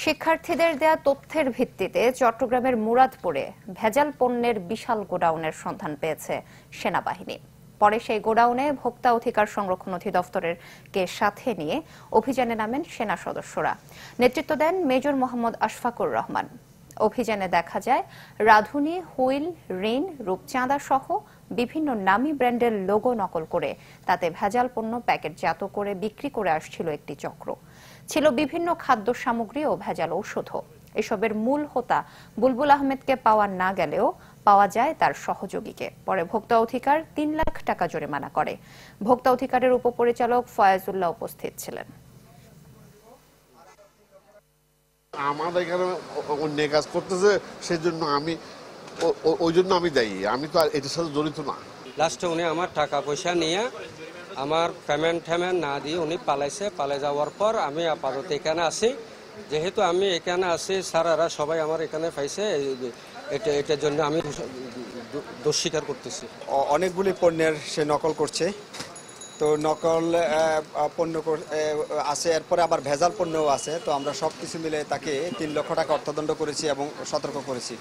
শিক্ষার্থীদের দেয়া তথ্যের ভিত্তিতে চট্টগ্রামের মুরাদপুরে ভেজাল পণ্যের বিশাল গোডাউনের সন্ধান পেয়েছে সেনাবাহিনী। পরে সেই গোডাউনে ভোক্তা অধিকার সংরক্ষণ অধিদপ্তরের কে সাথে নিয়ে অভিযানে নামেন সেনা সদস্যরা। নেতৃত্ব দেন মেজর মোহাম্মদ আশফাকুর রহমান। অভিযানে দেখা যায় রাধুনী, হুইল, রিন, রূপচাঁদা সহ বিভিন্ন নামী ব্র্যান্ডের লোগো নকল করে তাতে ভেজাল পণ্য প্যাকেটজাত করে বিক্রি করে আসছিল একটি চক্র। ছিল বিভিন্ন খাদ্য সামগ্রী ও ভেজাল ঔষধও। এসবের মূল হোতা বুলবুল আহমেদকে পাওয়া না গেলেও পাওয়া যায় তার সহযোগীকে। পরে ভোক্তা অধিকার ৩ লাখ টাকা জরিমানা করে। ভোক্তা অধিকারের উপপরিচালক ফয়াজুল্লাহ উপস্থিত ছিলেন। আমাদের এখানে অন্যায় কাজ করতেছে, সেজন্য ওই জন্য আমি দায়ী। আমি তো আর এটার সাথে জড়িত না। লাস্টে উনি আমার টাকা পয়সা নিয়ে আমার পেমেন্ট না দিয়ে উনি পালাইছে। পালাই যাওয়ার পর আমি আপাতত এখানে আসি। যেহেতু আমি এখানে আসি, স্যারেরা সবাই আমার এখানে পাইছে, এটার জন্য আমি দোষ স্বীকার করতেছি। অনেকগুলি পণ্যের সে নকল করছে, তো নকল পণ্য আছে, এরপরে আবার ভেজাল পণ্যও আছে। তো আমরা সব কিছু মিলে তাকে ৩ লক্ষ টাকা অর্থদণ্ড করেছি এবং সতর্ক করেছি।